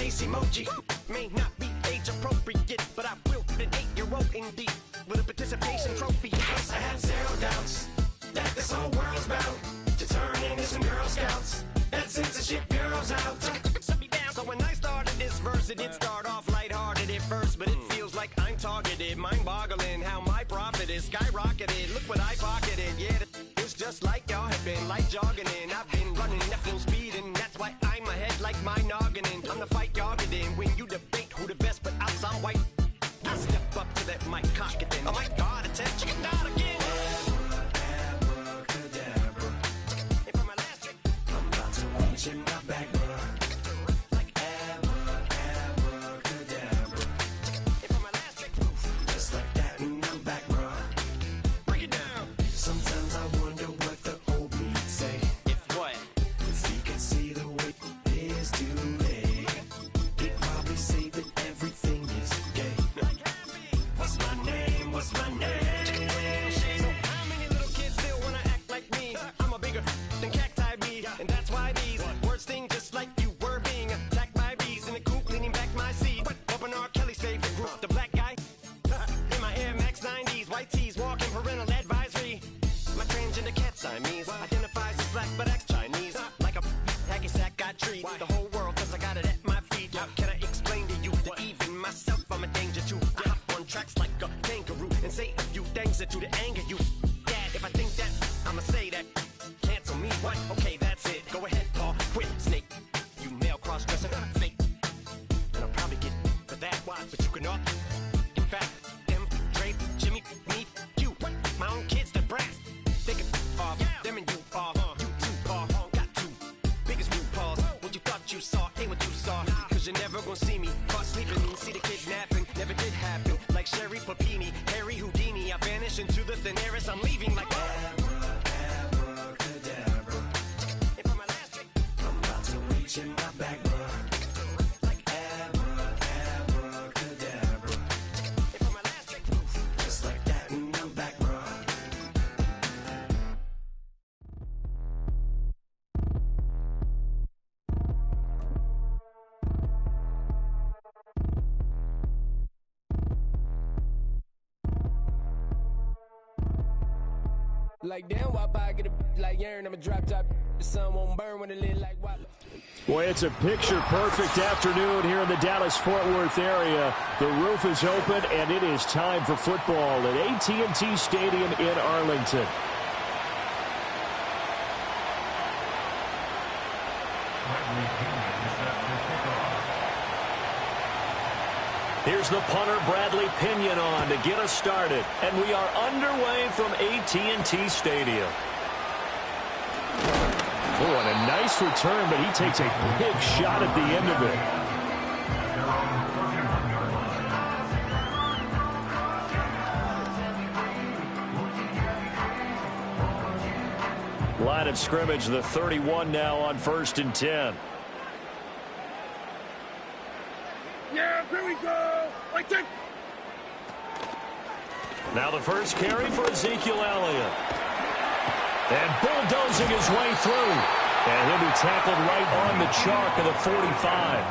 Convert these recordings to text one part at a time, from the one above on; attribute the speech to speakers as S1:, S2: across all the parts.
S1: face emoji. May not be age appropriate, but I will put an 8-year-old indeed with a participation trophy. Yes, I have zero doubts that this whole world's bound to turn into some Girl Scouts. That censorship bureau's out. So when I started this verse, it did start off lighthearted at first, but it feels like I'm targeted. Mind-boggling how my profit is skyrocketed. Look what I pocketed. Yeah, it's just like y'all have been like jogging in. I've been running at full speed, and that's why I'm ahead like my noggin. I'm the fight y'all get in when you debate who the best, but I'm some white. I step up to that mic, cock it then. Oh my God, attention, not again. Abracadabra. And for my last trick, I'm about to reach in my back, bro. Like abracadabra. And for my last trick, just like that, and I'm back, bro. Break it down. Sometimes I wonder what the old me say. If what? If he could see the way it is today, he'd probably say that everything is gay. What's my name? What's my name? So how many little kids still wanna act like me? I'm a bigger than cacti bee, and that's why these words sting just like you were being attacked by bees in the coop, leaning back my seat. Open R. Kelly's favorite group, the black guy. In my Air Max 90s, white tees, walking parental advisory. My transgender cat Siamese identifies as black but acts Chinese. Like a hacky sack, I treat the whole world 'cause I got it at my feet. How can I explain to you that even myself I'm a danger to? I hop on tracks like a kangaroo and say a few things that do to anger you. Dad, if I think that, I'ma say that. Cancel me, what? Okay, that's it. Go ahead, Paul. Quit, snake. You male cross-dresser, fake. And I'll probably get for that, but you can all. In fact, them, Dre, Jimmy, me, you. My own kids, the brass. They can off, them and you off. You two off, got two. Biggest blue paws. What you thought you saw ain't what you saw. 'Cause you're never gonna see me caught sleeping. See the kidnapping, never did happen. Like Sherry Papini, Harry Houdini. I vanish into the thin air as I'm leaving like abracadabra. And for my last trick, I'm about to reach in my back, bro. Like abracadabra. And for my last trick, just like that, and I'm back, bro.
S2: Like damn, why I get a like Aaron? I'm a drop top. The sun won't burn when it lit like what?
S3: Boy, it's a picture-perfect afternoon here in the Dallas-Fort Worth area. The roof is open, and it is time for football at AT&T Stadium in Arlington. Here's the punter, Bradley Pinion, on to get us started. And we are underway from AT&T Stadium. Oh, and a nice return, but he takes a big shot at the end of it. Line of scrimmage, the 31 now on 1st and 10.
S4: Yeah, here we go. Like that.
S3: Now the first carry for Ezekiel Elliott. And bulldozing his way through. And he'll be tackled right on the chalk of the 45.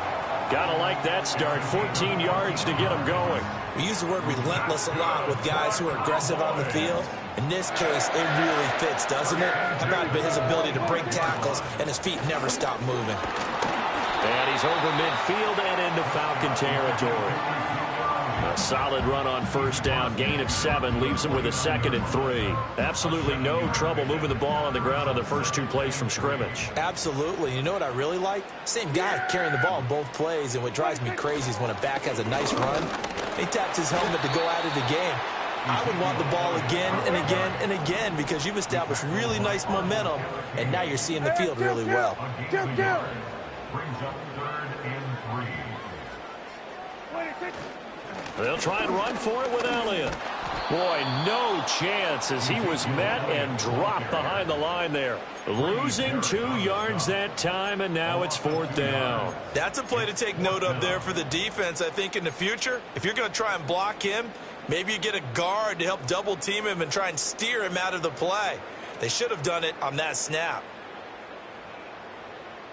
S3: Gotta like that start. 14 yards to get him going.
S5: We use the word relentless a lot with guys who are aggressive on the field. In this case, it really fits, doesn't it? How about his ability to break tackles and his feet never stop moving?
S3: And he's over midfield and into Falcon territory. A solid run on first down. Gain of 7 leaves him with a 2nd and 3. Absolutely no trouble moving the ball on the ground on the first 2 plays from scrimmage.
S5: Absolutely. You know what I really like? Same guy carrying the ball in both plays, and what drives me crazy is when a back has a nice run, he taps his helmet to go out of the game. I would want the ball again and again and again because you've established really nice momentum, and now you're seeing the field really well.
S4: Brings up 3rd and 3.
S3: They'll try and run for it with Elliott. Boy, no chance as he was met and dropped behind the line there. Losing 2 yards that time, and now it's 4th down.
S5: That's a play to take note of there for the defense, I think, in the future. If you're going to try and block him, maybe you get a guard to help double team him and try and steer him out of the play. They should have done it on that snap.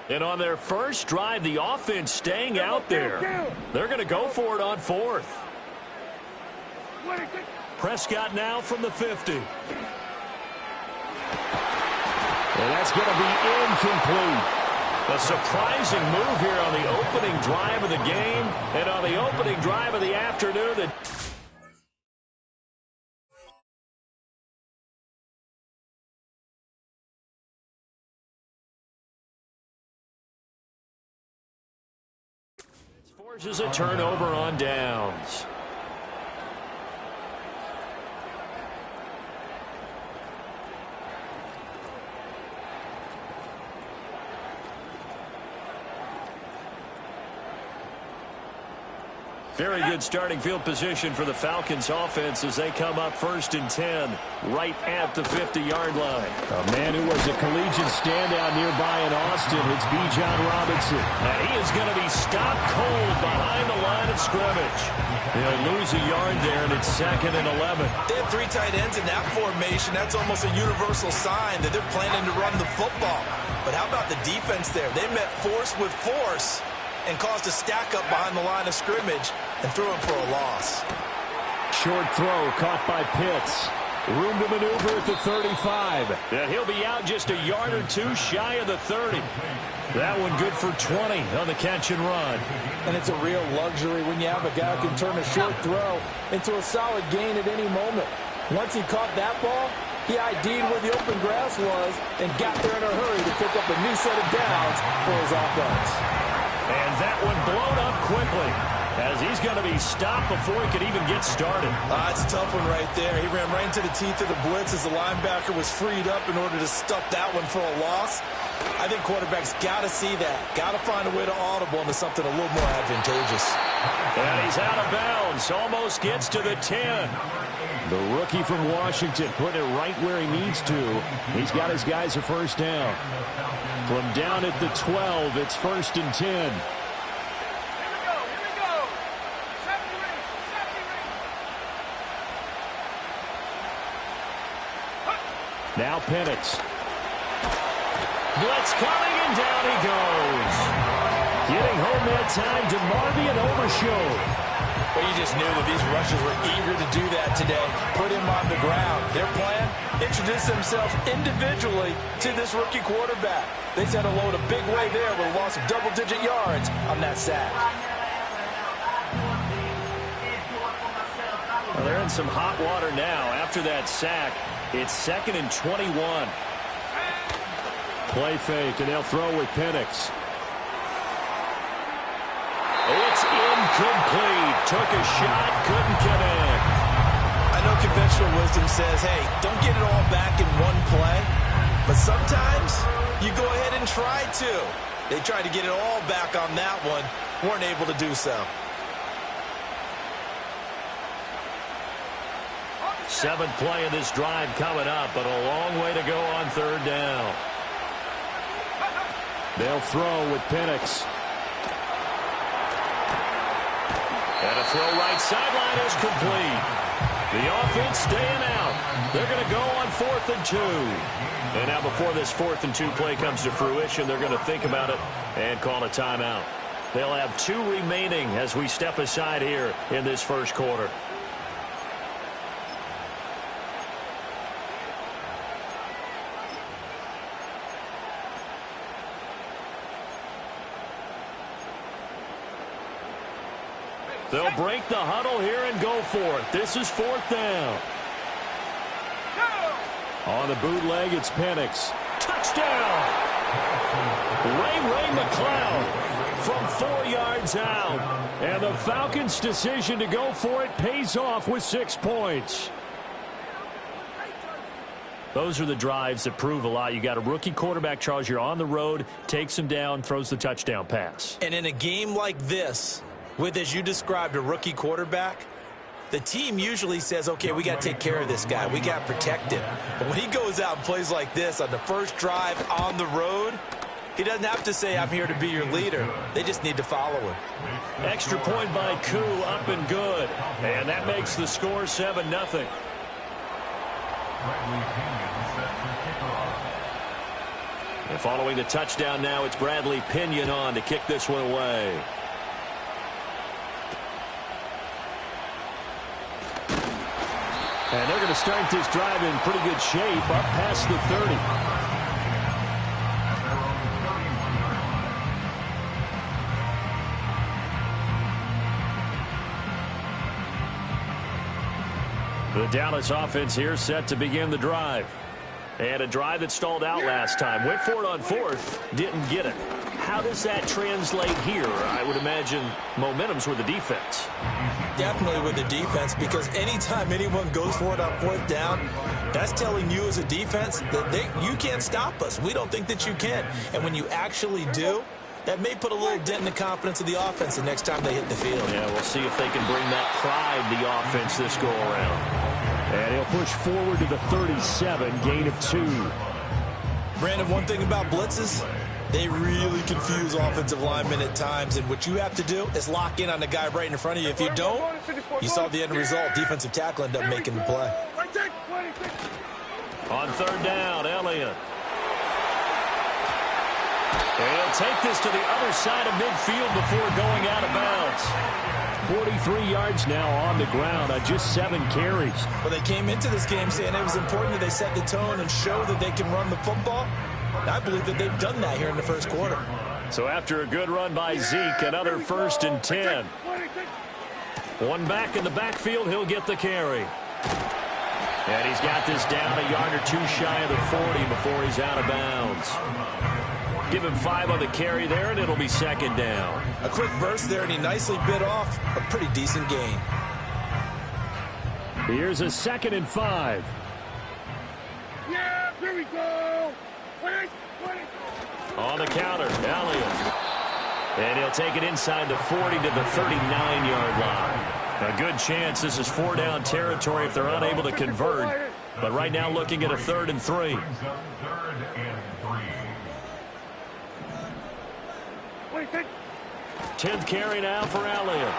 S3: And on their first drive, the offense staying out there. They're going to go for it on fourth. Prescott now from the 50.
S6: And that's going to be incomplete.
S3: A surprising move here on the opening drive of the game and on the opening drive of the afternoon. Forces a turnover on downs. Very good starting field position for the Falcons offense as they come up 1st and 10 right at the 50-yard line.
S6: A man who was a collegiate standout nearby in Austin, it's Bijan Robinson.
S3: And he is going to be stopped cold behind the line of scrimmage. He'll lose a yard there, and it's 2nd and 11.
S5: They have 3 tight ends in that formation. That's almost a universal sign that they're planning to run the football. But how about the defense there? They met force with force and caused a stack up behind the line of scrimmage and threw him for a loss.
S6: Short throw caught by Pitts. Room to maneuver at the 35.
S3: And he'll be out just a yard or 2 shy of the 30. That one good for 20 on the catch and run.
S7: And it's a real luxury when you have a guy who can turn a short throw into a solid gain at any moment. Once he caught that ball, he ID'd where the open grass was and got there in a hurry to pick up a new set of downs for his offense.
S3: And that one blown up quickly as he's going to be stopped before he could even get started.
S5: It's a tough one right there. He ran right into the teeth of the blitz as the linebacker was freed up in order to stuff that one for a loss. I think quarterbacks got to see that. Got to find a way to audible into something a little more advantageous.
S3: And he's out of bounds. Almost gets to the 10.
S6: The rookie from Washington put it right where he needs to. He's got his guys a first down. From down at the 12, it's 1st and 10. Now Penix.
S3: Blitz coming, and down he goes. Getting home that time to Marvin Overshown.
S7: But you just knew that these rushers were eager to do that today. Put him on the ground. Their plan, introduce themselves individually to this rookie quarterback. They sent a load a big way there with a loss of double-digit yards on that sack.
S3: Well, they're in some hot water now after that sack. It's 2nd and 21.
S6: Play fake, and they'll throw with Penix.
S3: It's incomplete. Took a shot, couldn't connect.
S5: I know conventional wisdom says, hey, don't get it all back in one play. But sometimes you go ahead and try to. They tried to get it all back on that one. Weren't able to do so.
S3: 7th play of this drive coming up, but a long way to go on 3rd down.
S6: They'll throw with Penix.
S3: And a throw right sideline is complete. The offense staying out. They're going to go on 4th and 2. And now before this 4th and 2 play comes to fruition, they're going to think about it and call a timeout. They'll have 2 remaining as we step aside here in this first quarter. They'll break the huddle here and go for it. This is 4th down.
S6: On the bootleg, it's Penix.
S3: Touchdown! Ray McCloud from 4 yards out. And the Falcons' decision to go for it pays off with 6 points. Those are the drives that prove a lot. You got a rookie quarterback, Charles. You're on the road, takes him down, throws the touchdown pass.
S5: And in a game like this, with, as you described, a rookie quarterback, the team usually says, okay, we got to take care of this guy. We got to protect him. But when he goes out and plays like this on the first drive on the road, he doesn't have to say, I'm here to be your leader. They just need to follow him.
S3: Extra point by Koo, up and good. And that makes the score 7-0. And following the touchdown now, it's Bradley Pinion on to kick this one away.
S6: And they're going to start this drive in pretty good shape, up past the 30. The Dallas offense here set to begin the drive. And a drive that stalled out last time. Went for it on fourth, didn't get it. How does that translate here? I would imagine momentum's with the defense.
S5: Definitely with the defense, because anytime anyone goes for it on fourth down, that's telling you as a defense that you can't stop us. We don't think that you can. And when you actually do, that may put a little dent in the confidence of the offense the next time they hit the field.
S3: Yeah, we'll see if they can bring that pride the offense this go around.
S6: And he'll push forward to the 37, gain of 2.
S5: Brandon, one thing about blitzes, they really confuse offensive linemen at times, and what you have to do is lock in on the guy right in front of you. If you don't, you saw the end result. Defensive tackle ended up making the play.
S3: On third down, Elliott. And he'll take this to the other side of midfield before going out of bounds.
S6: 43 yards now on the ground on just 7 carries.
S5: Well, they came into this game saying it was important that they set the tone and show that they can run the football. I believe that they've done that here in the first quarter.
S3: So after a good run by Zeke, another 1st and 10. One back in the backfield, he'll get the carry. And he's got this down a yard or 2 shy of the 40 before he's out of bounds. Give him 5 on the carry there, and it'll be 2nd down.
S5: A quick burst there, and he nicely bit off a pretty decent gain.
S6: Here's a 2nd and 5.
S4: Yeah, here we go.
S3: On the counter, Elliott. And he'll take it inside the 40 to the 39-yard line. A good chance this is 4-down territory if they're unable to convert. But right now looking at a 3rd and 3. 10th carry now for Elliott.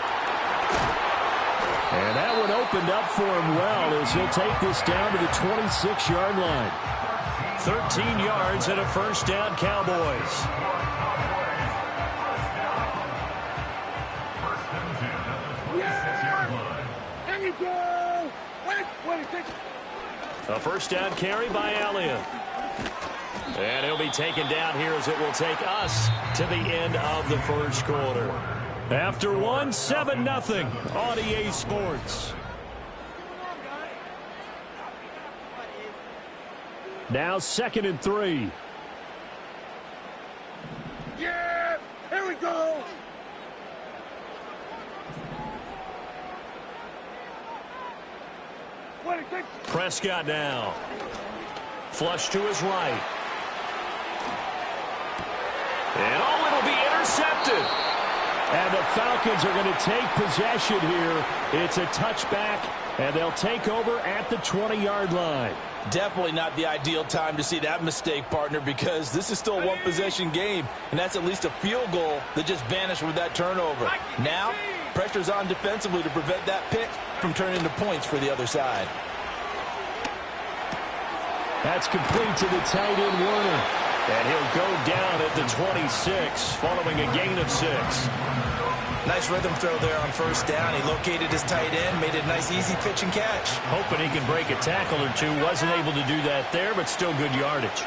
S6: And that one opened up for him well as he'll take this down to the 26-yard line.
S3: 13 yards and a 1st down, Cowboys.
S4: There you go.
S3: A 1st down carry by Elliott. And he'll be taken down here as it will take us to the end of the first quarter.
S6: After one, 7-0 on EA Sports. Now 2nd and 3.
S4: Yeah, here we go.
S3: Prescott now. Flush to his right. And it'll be intercepted.
S6: And the Falcons are going to take possession here. It's a touchback, and they'll take over at the 20-yard line.
S7: Definitely not the ideal time to see that mistake, partner, because this is still a one-possession game, and that's at least a field goal that just vanished with that turnover. Now, pressure's on defensively to prevent that pick from turning into points for the other side.
S6: That's complete to the tight end, Warner.
S3: And he'll go down at the 26 following a gain of 6.
S5: Nice rhythm throw there on 1st down. He located his tight end, made it a nice easy pitch and catch.
S3: Hoping he can break a tackle or two. Wasn't able to do that there, but still good yardage.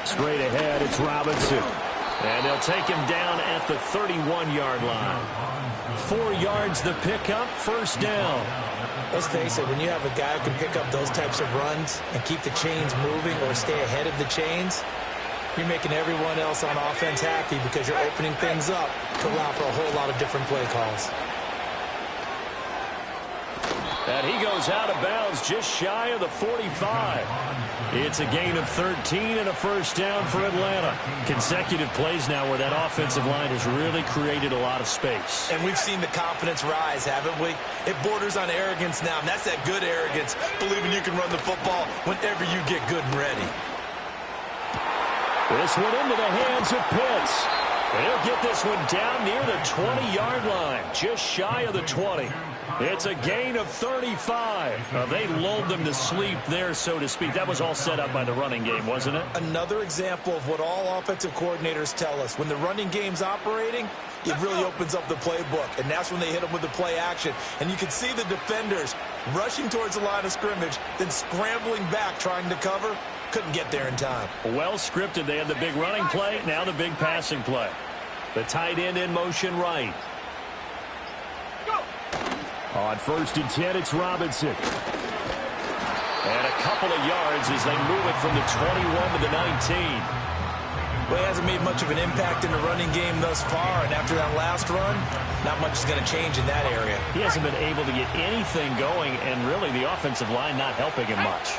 S6: Straight ahead, it's Robinson.
S3: And they'll take him down at the 31-yard line. 4 yards the pickup, 1st down.
S5: Let's face it, when you have a guy who can pick up those types of runs and keep the chains moving or stay ahead of the chains, you're making everyone else on offense happy because you're opening things up to allow for a whole lot of different play calls.
S3: And he goes out of bounds just shy of the 45. It's a gain of 13 and a 1st down for Atlanta. Consecutive plays now where that offensive line has really created a lot of space.
S5: And we've seen the confidence rise, haven't we? It borders on arrogance now, and that's that good arrogance, believing you can run the football whenever you get good and ready.
S6: This one into the hands of Pitts.
S3: They'll get this one down near the 20-yard line, just shy of the 20. It's a gain of 35. They lulled them to sleep there, so to speak. That was all set up by the running game, wasn't it?
S5: Another example of what all offensive coordinators tell us. When the running game's operating, it really opens up the playbook, and that's when they hit them with the play action. And you can see the defenders rushing towards the line of scrimmage, then scrambling back trying to cover. Couldn't get there in time.
S3: Well scripted. They had the big running play, now the big passing play. The tight end in motion right. On 1st and 10, it's Robinson. And a couple of yards as they move it from the 21 to the 19.
S5: Well, he hasn't made much of an impact in the running game thus far, and after that last run, not much is going to change in that area.
S3: He hasn't been able to get anything going, and really the offensive line not helping him much.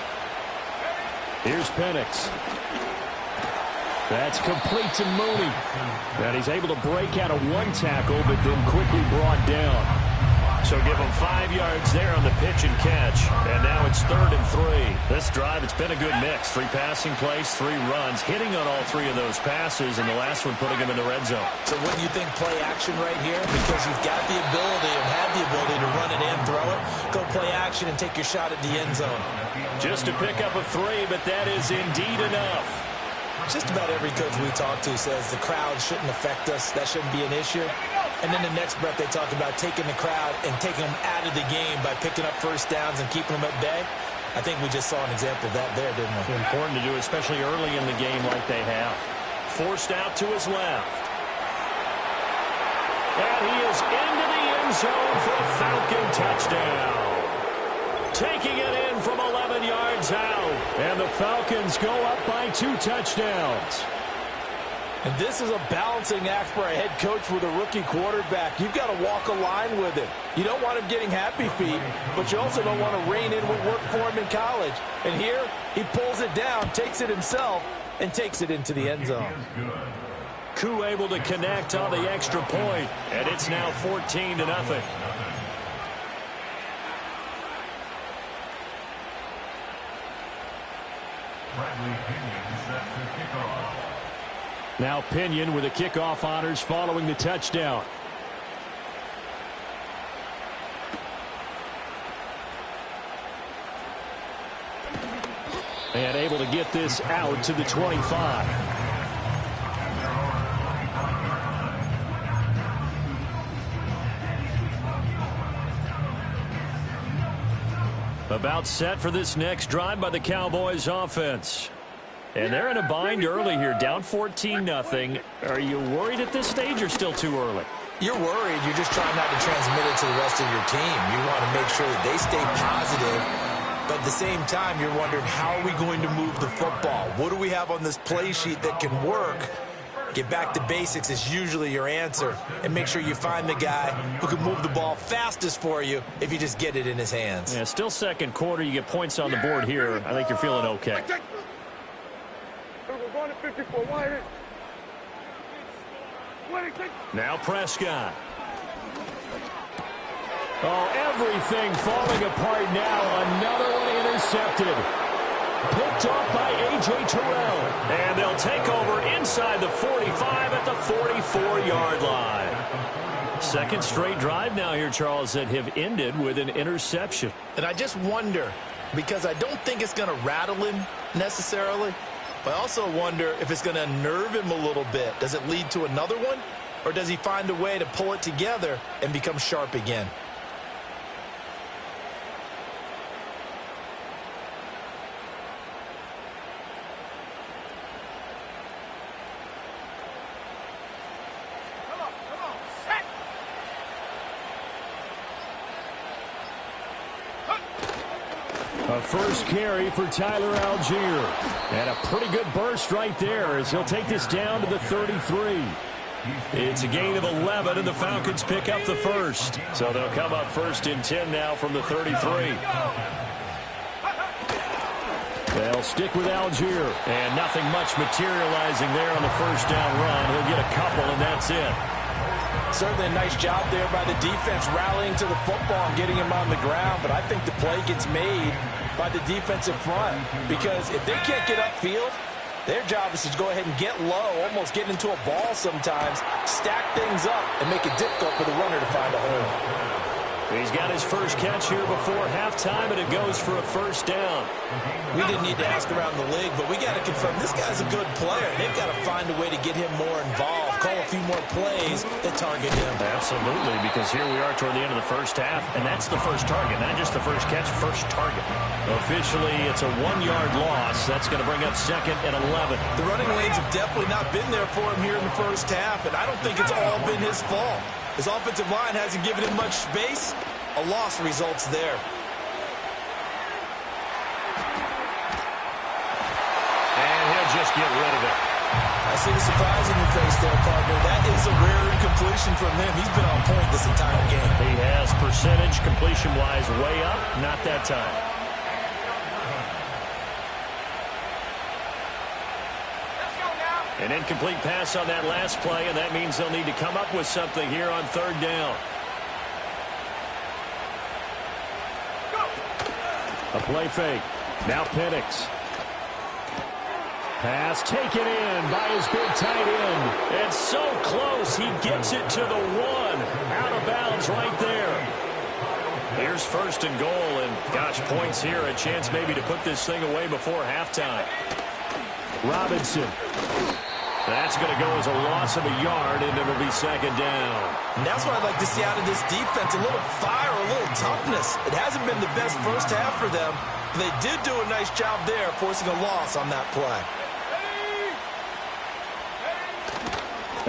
S3: Here's Penix. That's complete to Mooney. And he's able to break out of one tackle, but then quickly brought down. So give him 5 yards there on the pitch and catch. And now it's 3rd and 3. This drive, it's been a good mix. 3 passing plays, 3 runs, hitting on all 3 of those passes, and the last one putting him in the red zone.
S5: So wouldn't you think play action right here? Because you've got the ability and have the ability to run it in, throw it, go play action and take your shot at the end zone.
S3: Just to pick up a 3, but that is indeed enough.
S5: Just about every coach we talk to says the crowd shouldn't affect us. That shouldn't be an issue. And then the next breath they talk about taking the crowd and taking them out of the game by picking up first downs and keeping them at bay. I think we just saw an example of that there, didn't we?
S3: Important to do, especially early in the game like they have. Forced out to his left. And he is into the end zone for a Falcon touchdown. Taking it in from 11 yards out. And the Falcons go up by 2 touchdowns.
S7: And this is a balancing act for a head coach with a rookie quarterback. You've got to walk a line with him. You don't want him getting happy feet, but you also don't want to rein in what worked for him in college. And here, he pulls it down, takes it himself, and takes it into the end zone.
S3: Koo able to connect on the extra point, and it's now 14-0. Now Pinion with the kickoff honors following the touchdown. And able to get this out to the 25. About set for this next drive by the Cowboys offense. And they're in a bind early here, down 14-0. Are you worried at this stage or still too early?
S5: You're worried. You're just trying not to transmit it to the rest of your team. You want to make sure that they stay positive. But at the same time, you're wondering, how are we going to move the football? What do we have on this play sheet that can work? Get back to basics is usually your answer. And make sure you find the guy who can move the ball fastest for you if you just get it in his hands.
S3: Yeah, still second quarter. You get points on the board here. I think you're feeling okay. Now Prescott. Oh, everything falling apart now. Another one intercepted. Picked off by A.J. Terrell. And they'll take over inside the 45 at the 44-yard line. Second straight drive now here, Charles, that have ended with an interception.
S5: And I just wonder, because I don't think it's going to rattle him necessarily, but I also wonder if it's going to nerve him a little bit. Does it lead to another one? Or does he find a way to pull it together and become sharp again?
S3: A first carry for Tyler Algier. And a pretty good burst right there as he'll take this down to the 33. It's a gain of 11, and the Falcons pick up the first. So they'll come up 1st and 10 now from the 33. They'll stick with Algier. And nothing much materializing there on the first down run. He'll get a couple, and that's it.
S7: Certainly a nice job there by the defense rallying to the football and getting him on the ground. But I think the play gets made by the defensive front. Because if they can't get upfield, Their job is to go ahead and get low, almost get into a ball sometimes, stack things up, and make it difficult for the runner to find a hole.
S3: He's got his first catch here before halftime, and it goes for a first down.
S5: We didn't need to ask around the league, but we got to confirm this guy's a good player. They've got to find a way to get him more involved, call a few more plays that target him.
S3: Absolutely, because here we are toward the end of the first half, and that's the first target, not just the first catch, first target. Officially, it's a 1-yard loss. That's going to bring up 2nd and 11.
S5: The running lanes have definitely not been there for him here in the first half, and I don't think it's all been his fault. His offensive line hasn't given him much space. A loss results there.
S3: And he'll just get rid of it.
S5: I see the surprise in your face there, partner. That is a rare incompletion from him. He's been on point this entire game.
S3: He has percentage completion-wise way up, not that time. An incomplete pass on that last play, and that means they'll need to come up with something here on 3rd down. A play fake. Now Penix. Pass taken in by his big tight end. It's so close. He gets it to the 1. Out of bounds right there. Here's 1st and goal, and gosh, points here. A chance maybe to put this thing away before halftime. Robinson. That's going to go as a loss of a yard, and it'll be 2nd down.
S5: And that's what I'd like to see out of this defense, a little fire, a little toughness. It hasn't been the best first half for them, but they did do a nice job there, forcing a loss on that play.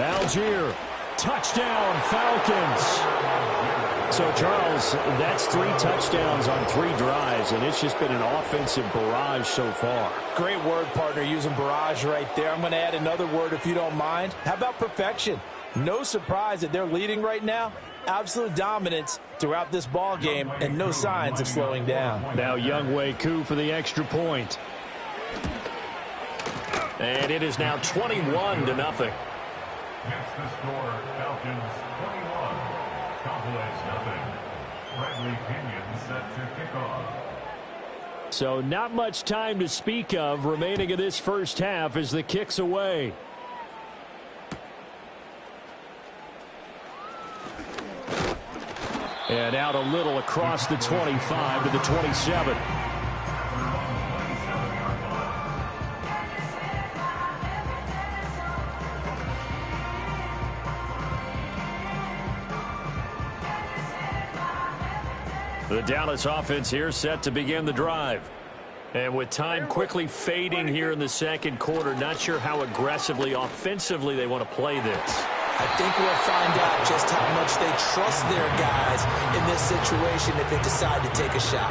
S3: Algier, touchdown, Falcons. So, Charles, that's 3 touchdowns on 3 drives, and it's just been an offensive barrage so far.
S7: Great word, partner, using barrage right there. I'm going to add another word if you don't mind. How about perfection? No surprise that they're leading right now. Absolute dominance throughout this ball game, and no signs of slowing down.
S3: Now Younghoe Koo for the extra point. And it is now 21-0.
S8: Next to score, Falcons 21, Cowboys nothing. Bradley Pinion set to kick off.
S3: So not much time to speak of remaining in this first half as the kick's away. And out a little across the 25 to the 27. The Dallas offense here set to begin the drive. And with time quickly fading here in the second quarter, not sure how aggressively, offensively they want to play this.
S5: I think we'll find out just how much they trust their guys in this situation if they decide to take a shot.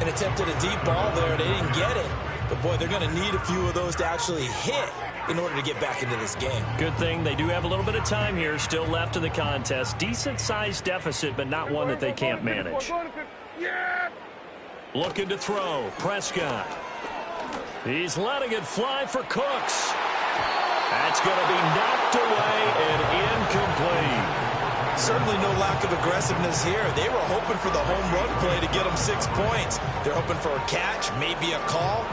S5: An attempt at a deep ball there, they didn't get it. But, boy, they're going to need a few of those to actually hit in order to get back into this game.
S3: Good thing they do have a little bit of time here still left in the contest. Decent-sized deficit, but not one that they can't manage. Looking to throw. Prescott. He's letting it fly for Cooks. That's going to be knocked away and incomplete.
S5: Certainly no lack of aggressiveness here. They were hoping for the home run play to get them 6 points. They're hoping for a catch, maybe a call,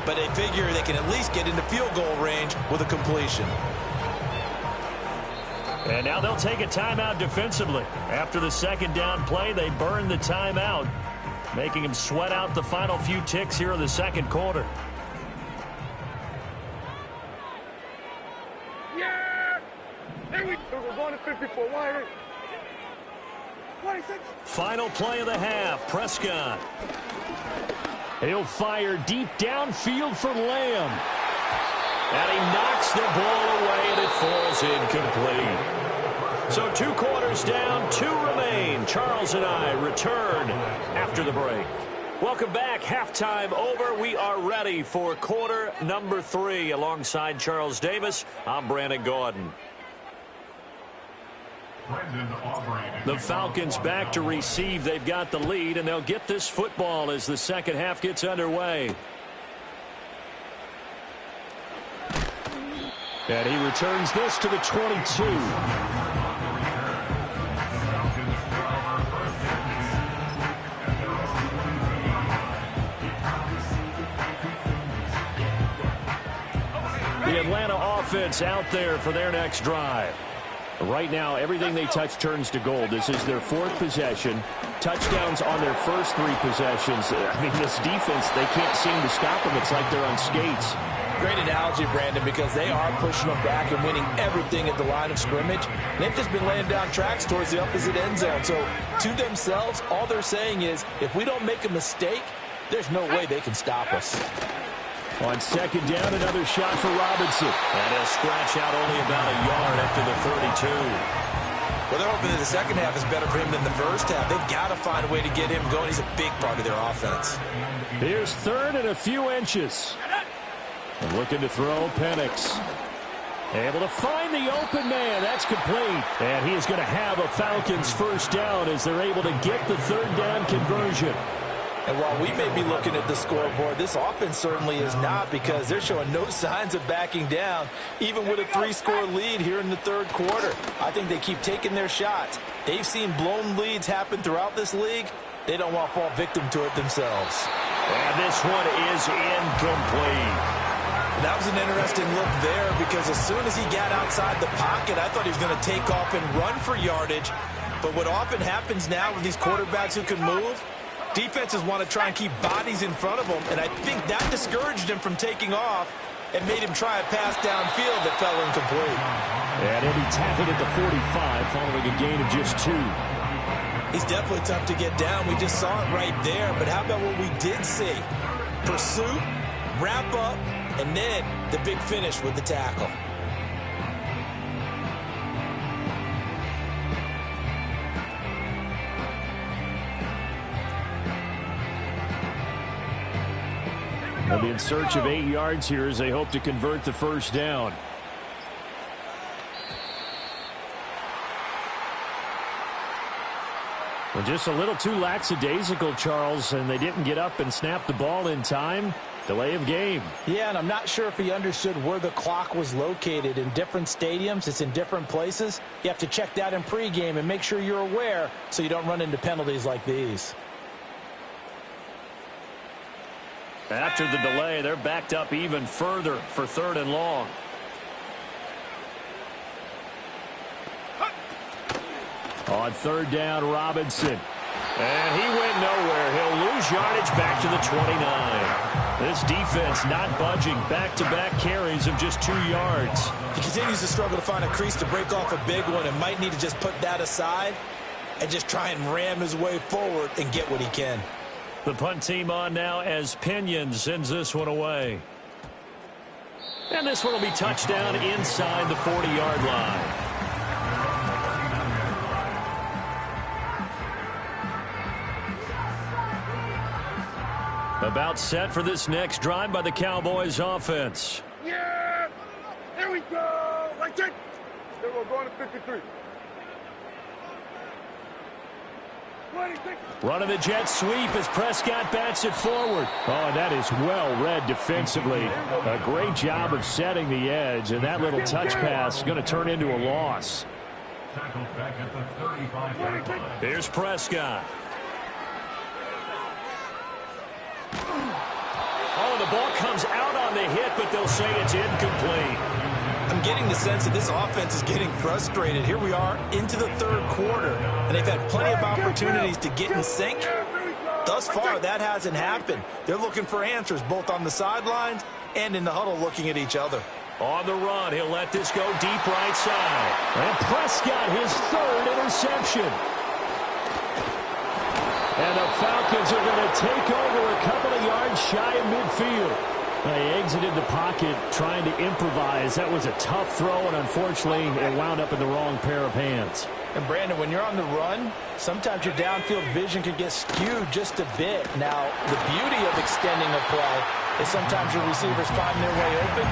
S5: but they figure they can at least get into field goal range with a completion.
S3: And now they'll take a timeout defensively. After the second down play, they burn the timeout, making them sweat out the final few ticks here in the second quarter.
S4: Here we go. We're going to 54. 26.
S3: Final play of the half. Prescott. He'll fire deep downfield for Lamb. And he knocks the ball away, and it falls incomplete. So 2 quarters down, 2 remain. Charles and I return after the break. Welcome back. Halftime over. We are ready for quarter number 3. Alongside Charles Davis, I'm Brandon Gaudin. The Falcons back to receive. They've got the lead, and they'll get this football as the second half gets underway. And he returns this to the 22. offense out there for their next drive. Right now, everything they touch turns to gold. This is their 4th possession. Touchdowns on their first 3 possessions. I mean, this defense, they can't seem to stop them. It's like they're on skates.
S7: Great analogy, Brandon, because they are pushing them back and winning everything at the line of scrimmage. They've just been laying down tracks towards the opposite end zone. So to themselves, all they're saying is, if we don't make a mistake, there's no way they can stop us.
S3: On second down, another shot for Robinson. And he'll scratch out only about a yard after the 32.
S5: Well, they're hoping that the second half is better for him than the first half. They've got to find a way to get him going. He's a big part of their offense.
S3: Here's 3rd and a few inches. And looking to throw, Penix. Able to find the open man. That's complete. And he is going to have a Falcons first down as they're able to get the 3rd down conversion.
S7: And while we may be looking at the scoreboard, this offense certainly is not, because they're showing no signs of backing down, even with a 3-score lead here in the 3rd quarter. I think they keep taking their shots. They've seen blown leads happen throughout this league. They don't want to fall victim to it themselves.
S3: And this one is incomplete.
S5: That was an interesting look there, because as soon as he got outside the pocket, I thought he was going to take off and run for yardage. But what often happens now with these quarterbacks who can move, defenses want to try and keep bodies in front of them, and I think that discouraged him from taking off and made him try a pass downfield that fell incomplete.
S3: And he'll be tackled at the 45 following a gain of just 2.
S5: He's definitely tough to get down. We just saw it right there, but how about what we did see? Pursuit, wrap up, and then the big finish with the tackle.
S3: They'll be in search of 8 yards here as they hope to convert the first down. Well, just a little too lackadaisical, Charles, and they didn't get up and snap the ball in time. Delay of game.
S7: Yeah, and I'm not sure if he understood where the clock was located. In different stadiums, it's in different places. You have to check that in pregame and make sure you're aware so you don't run into penalties like these.
S3: After the delay, they're backed up even further for 3rd and long. On 3rd down, Robinson. And he went nowhere. He'll lose yardage back to the 29. This defense not budging. Back-to-back carries of just 2 yards.
S5: He continues to struggle to find a crease to break off a big one and might need to just put that aside and just try and ram his way forward and get what he can.
S3: The punt team on now as Pinion sends this one away. And this one will be touchdown inside the 40-yard line. About set for this next drive by the Cowboys offense.
S4: Yeah! Here we go! Like that! There we're going to 53. 26.
S3: Running the jet sweep as Prescott bats it forward. Oh, and that is well read defensively. A great job of setting the edge, and that little touch pass is going to turn into a loss.
S8: Tackled back at the 35-yard line.
S3: Here's Prescott. Oh, the ball comes out on the hit, but they'll say it's incomplete.
S5: I'm getting the sense that this offense is getting frustrated. Here we are into the 3rd quarter, and they've had plenty of opportunities to get in sync. Thus far, that hasn't happened. They're looking for answers both on the sidelines and in the huddle looking at each other.
S3: On the run, he'll let this go deep right side. And Prescott, his 3rd interception. And the Falcons are going to take over a couple of yards shy of midfield. They exited the pocket trying to improvise. That was a tough throw, and unfortunately, it wound up in the wrong pair of hands.
S7: And, Brandon, when you're on the run, sometimes your downfield vision can get skewed just a bit. Now, the beauty of extending a play is sometimes your receivers find their way open,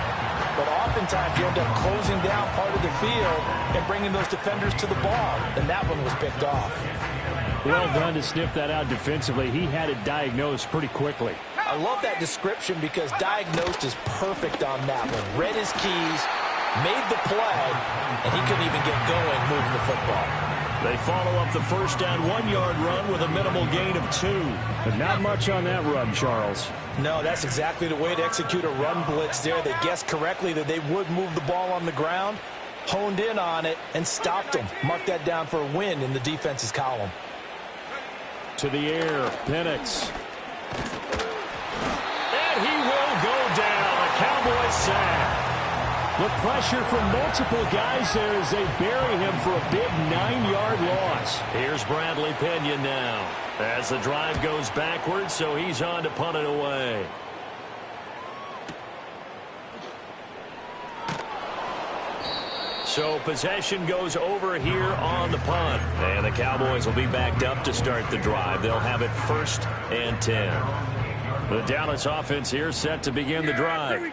S7: but oftentimes you end up closing down part of the field and bringing those defenders to the ball, and that one was picked off.
S3: Well done to sniff that out defensively. He had it diagnosed pretty quickly.
S7: I love that description because diagnosed is perfect on that one. Read his keys, made the play, and he couldn't even get going moving the football.
S3: They follow up the first down 1-yard run with a minimal gain of 2. But not much on that run, Charles.
S7: No, that's exactly the way to execute a run blitz there. They guessed correctly that they would move the ball on the ground, honed in on it, and stopped them. Mark that down for a win in the defense's column.
S3: To the air, Penix. And he will go down. A Cowboys sack.
S6: The pressure from multiple guys there as they bury him for a big 9-yard loss.
S3: Here's Bradley Pinion now as the drive goes backwards, so he's on to punt it away. So possession goes over here on the punt. And the Cowboys will be backed up to start the drive. They'll have it 1st and 10. The Dallas offense here set to begin the drive.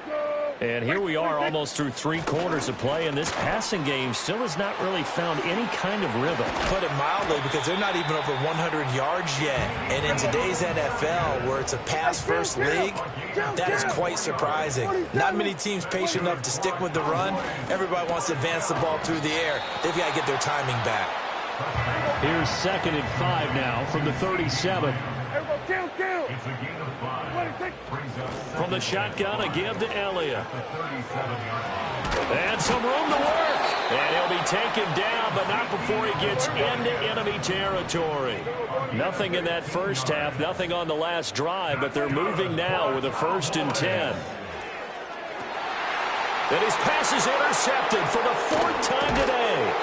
S3: And here we are almost through 3 quarters of play, and this passing game still has not really found any kind of rhythm.
S5: Put it mildly, because they're not even over 100 yards yet. And in today's NFL, where it's a pass-first league, that is quite surprising. Not many teams patient enough to stick with the run. Everybody wants to advance the ball through the air. They've got to get their timing back.
S6: Here's 2nd and 5 now from the 37.
S8: It's a gain of 5.
S3: From the shotgun, a give to Elliott. And some room to work. And he'll be taken down, but not before he gets into enemy territory. Nothing in that first half, nothing on the last drive, but they're moving now with a 1st and 10. And his pass is intercepted for the 4th time today.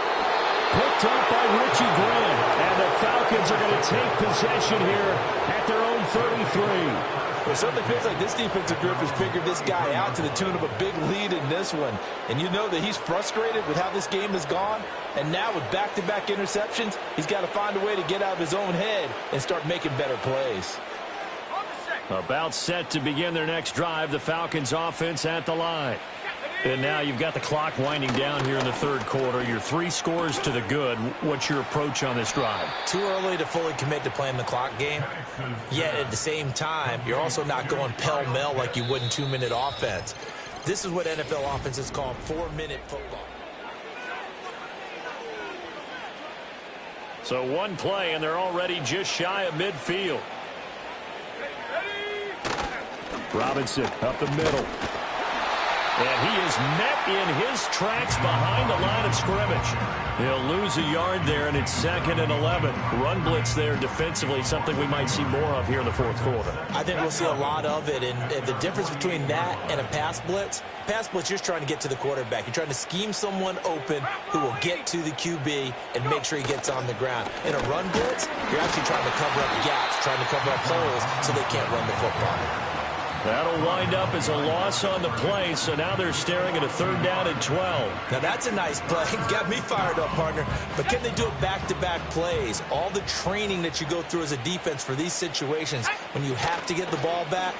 S6: Picked up by Richie Grant. And the Falcons are going to take possession here at their own 33.
S7: It certainly feels like this defensive group has figured this guy out to the tune of a big lead in this one. And you know that he's frustrated with how this game has gone. And now with back-to-back interceptions, he's got to find a way to get out of his own head and start making better plays.
S3: About set to begin their next drive, the Falcons offense at the line. And now you've got the clock winding down here in the 3rd quarter. You're 3 scores to the good. What's your approach on this drive?
S5: Too early to fully commit to playing the clock game. Yet at the same time, you're also not going pell-mell like you would in 2-minute offense. This is what NFL offenses call 4-minute football.
S3: So 1 play, and they're already just shy of midfield.
S6: Robinson up the middle.
S3: And he is met in his tracks behind the line of scrimmage. He'll lose a yard there, and it's 2nd and 11. Run blitz there defensively, something we might see more of here in the 4th quarter.
S5: I think we'll see a lot of it, and the difference between that and a pass blitz, you're just trying to get to the quarterback. You're trying to scheme someone open who will get to the QB and make sure he gets on the ground. In a run blitz, you're actually trying to cover up gaps, trying to cover up holes so they can't run the football.
S3: That'll wind up as a loss on the play, so now they're staring at a 3rd down and 12.
S5: Now that's a nice play. Got me fired up, partner. But can they do it back-to-back plays? All the training that you go through as a defense for these situations, when you have to get the ball back,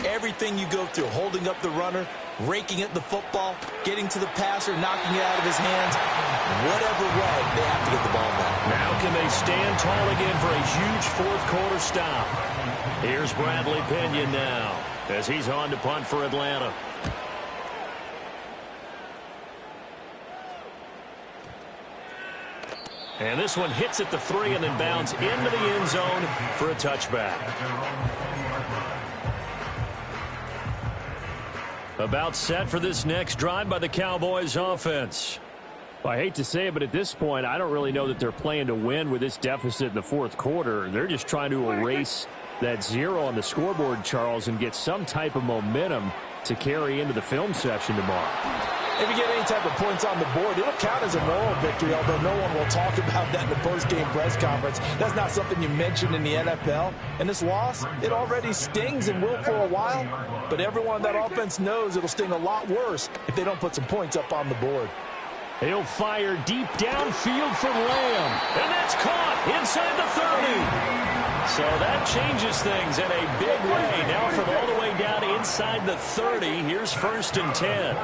S5: everything you go through, holding up the runner, raking at the football, getting to the passer, knocking it out of his hands, whatever way, they have to get the ball back.
S3: Now can they stand tall again for a huge 4th quarter stop? Here's Bradley Pinion now as he's on to punt for Atlanta. And this one hits at the 3 and then bounds into the end zone for a touchback. About set for this next drive by the Cowboys offense.
S6: Well, I hate to say it, but at this point, I don't really know that they're playing to win with this deficit in the 4th quarter. They're just trying to erase that 0 on the scoreboard, Charles, and get some type of momentum to carry into the film session tomorrow.
S7: If you get any type of points on the board, it'll count as a moral victory, although no one will talk about that in the post-game press conference. That's not something you mention in the NFL. And this loss, it already stings and will for a while, but everyone on that offense knows it'll sting a lot worse if they don't put some points up on the board.
S6: He'll fire deep downfield from Lamb.
S3: And that's caught inside the 30. So that changes things in a big way. Now from all the way down inside the 30, here's 1st and 10.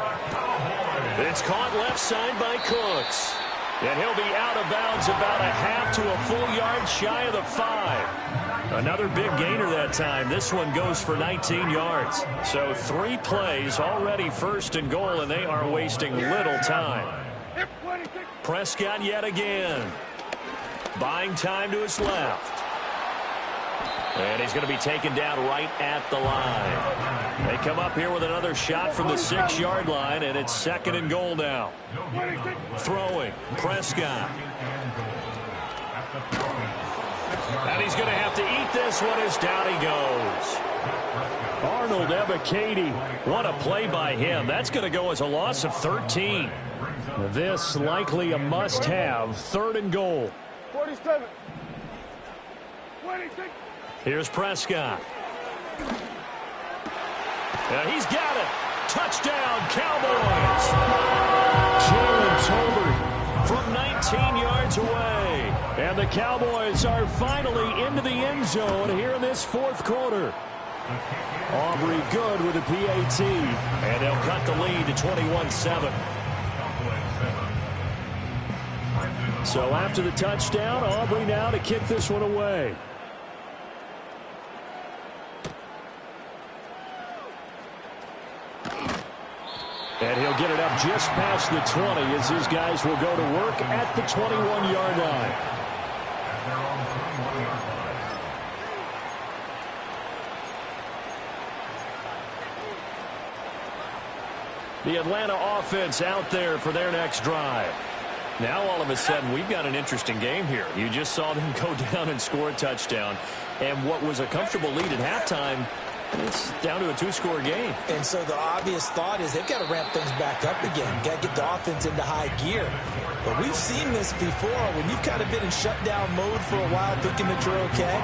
S3: It's caught left side by Cooks. And he'll be out of bounds about a half to a full yard shy of the 5. Another big gainer that time. This one goes for 19 yards. So 3 plays, already 1st and goal, and they are wasting little time. Prescott yet again. Buying time to his left. And he's going to be taken down right at the line. They come up here with another shot from the 6-yard line, and it's 2nd and goal now. Throwing, Prescott. And he's going to have to eat this one as down he goes. Arnold Ebiketie, what a play by him. That's going to go as a loss of 13. This likely a must-have, 3rd and goal.
S4: 47. 26.
S3: Here's Prescott. He's got it. Touchdown, Cowboys. Jalen Tolbert from 19 yards away. And the Cowboys are finally into the end zone here in this 4th quarter. Aubrey good with a PAT. And they'll cut the lead to 21-7. So after the touchdown, Aubrey now to kick this one away. And he'll get it up just past the 20 as his guys will go to work at the 21-yard line. The Atlanta offense out there for their next drive. Now all of a sudden we've got an interesting game here. You just saw them go down and score a touchdown. And what was a comfortable lead at halftime, it's down to a 2-score game.
S5: And so the obvious thought is they've got to ramp things back up again. Got to get the offense into high gear. But we've seen this before. When you've kind of been in shutdown mode for a while thinking that you're okay,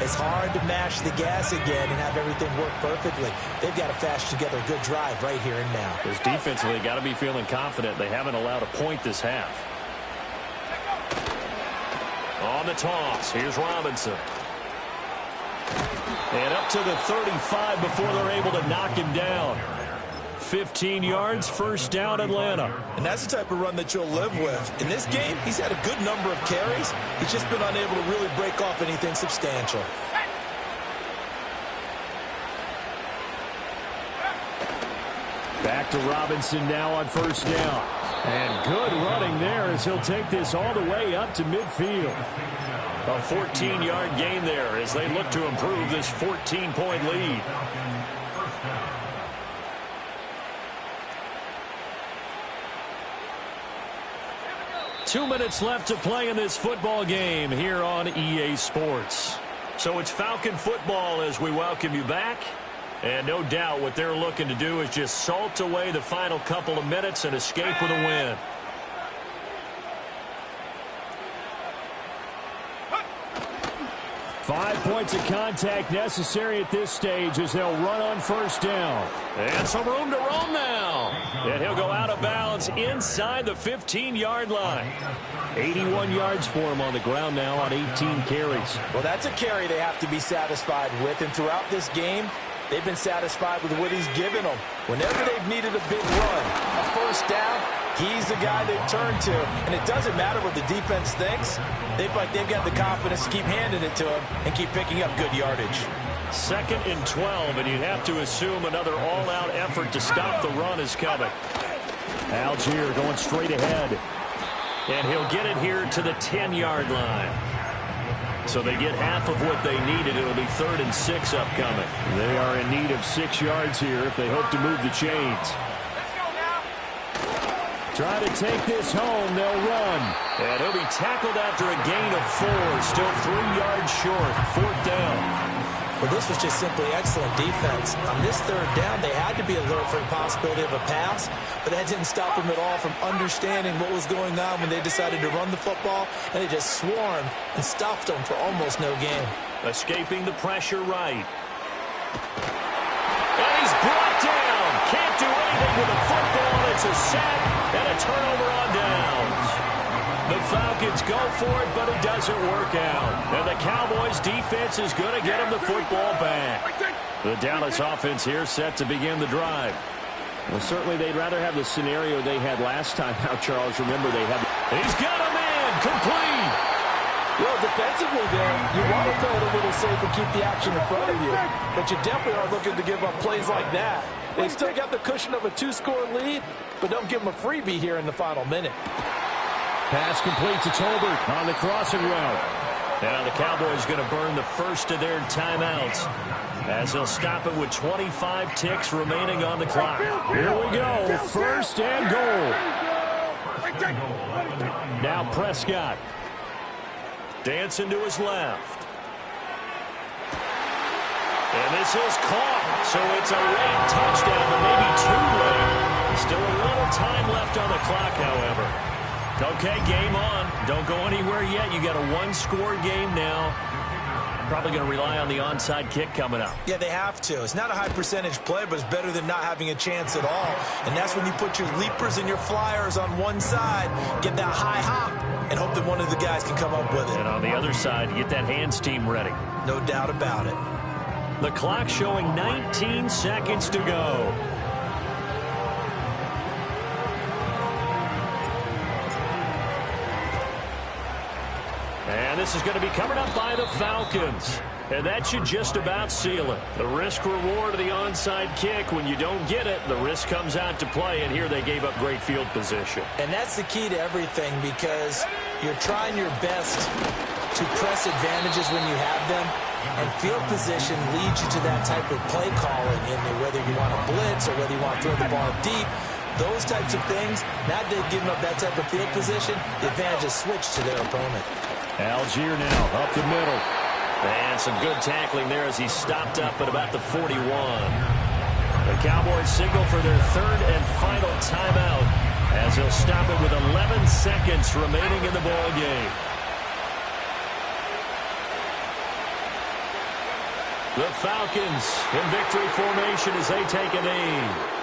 S5: it's hard to mash the gas again and have everything work perfectly. They've got to fashion together a good drive right here and now.
S3: Because defensively, they got to be feeling confident. They haven't allowed a point this half. On the toss, here's Robinson. And up to the 35 before they're able to knock him down. 15 yards, 1st down, Atlanta.
S5: And that's the type of run that you'll live with. In this game, he's had a good number of carries. He's just been unable to really break off anything substantial.
S3: Back to Robinson now on 1st down. And good running there as he'll take this all the way up to midfield. A 14-yard gain there as they look to improve this 14-point lead. Two minutes left to play in this football game here on EA Sports. So it's Falcon football as we welcome you back. And no doubt what they're looking to do is just salt away the final couple of minutes and escape with a win. Five points of contact necessary at this stage as they'll run on 1st down. And some room to roam now. And he'll go out of bounds inside the 15-yard line. 81 yards for him on the ground now on 18 carries.
S5: Well, that's a carry they have to be satisfied with. And throughout this game, they've been satisfied with what he's given them. Whenever they've needed a big run, a 1st down, he's the guy they've turned to. And it doesn't matter what the defense thinks. They've got the confidence to keep handing it to him and keep picking up good yardage.
S3: 2nd and 12, and you'd have to assume another all-out effort to stop the run is coming. Algier going straight ahead. And he'll get it here to the 10-yard line. So they get half of what they needed. It'll be 3rd and 6 upcoming. They are in need of 6 yards here if they hope to move the chains. Try to take this home. They'll run. And he'll be tackled after a gain of 4. Still 3 yards short. 4th down.
S5: Well, this was just simply excellent defense. On this 3rd down, they had to be alert for the possibility of a pass, but that didn't stop them at all from understanding what was going on when they decided to run the football, and they just swarmed and stopped them for almost no gain.
S3: Escaping the pressure right. And he's brought down. Can't do anything with the football. It's a sack and a turnover on downs. The Falcons go for it, but it doesn't work out. And the Cowboys' defense is going to get them the football back. The Dallas offense here set to begin the drive. Well, certainly they'd rather have the scenario they had last time out, Charles. Remember, they had... He's got a man complete.
S7: Well, defensively there, you want to play it a little safe and keep the action in front of you. But you definitely are looking to give up plays like that. They still got the cushion of a 2-score lead, but don't give them a freebie here in the final minute.
S3: Pass complete to Tolbert on the crossing route. Now the Cowboys going to burn the first of their timeouts as they'll stop it with 25 ticks remaining on the clock.
S7: Here we go. First and goal.
S3: Now Prescott. Dancing to his left. And this is caught. So it's a late touchdown, but maybe too late. Still a little time left on the clock, however. Okay, game on. Don't go anywhere yet. You got a one-score game now. Probably going to rely on the onside kick coming up.
S5: Yeah, they have to. It's not a high-percentage play, but it's better than not having a chance at all. And that's when you put your leapers and your flyers on one side, get that high hop, and hope that one of the guys can come up with it.
S3: And on the other side, get that hands team ready.
S5: No doubt about it.
S3: The clock showing 19 seconds to go. And this is going to be covered up by the Falcons. And that should just about seal it. The risk-reward of the onside kick. When you don't get it, the risk comes out to play. And here they gave up great field position.
S5: And that's the key to everything, because you're trying your best to press advantages when you have them. And field position leads you to that type of play calling. And whether you want to blitz or whether you want to throw the ball deep, those types of things, now they've given up that type of field position, the advantage is switched to their opponent.
S7: Algier now up the middle.
S3: And some good tackling there as he stopped up at about the 41. The Cowboys signal for their third and final timeout as they'll stop it with 11 seconds remaining in the ball game. The Falcons in victory formation as they take a knee.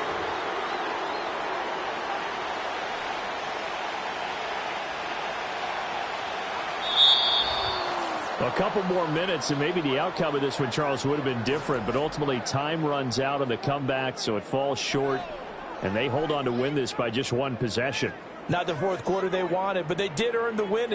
S6: A couple more minutes, and maybe the outcome of this one, Charles, would have been different. But ultimately, time runs out on the comeback, so it falls short. And they hold on to win this by just one possession.
S7: Not the fourth quarter they wanted, but they did earn the win.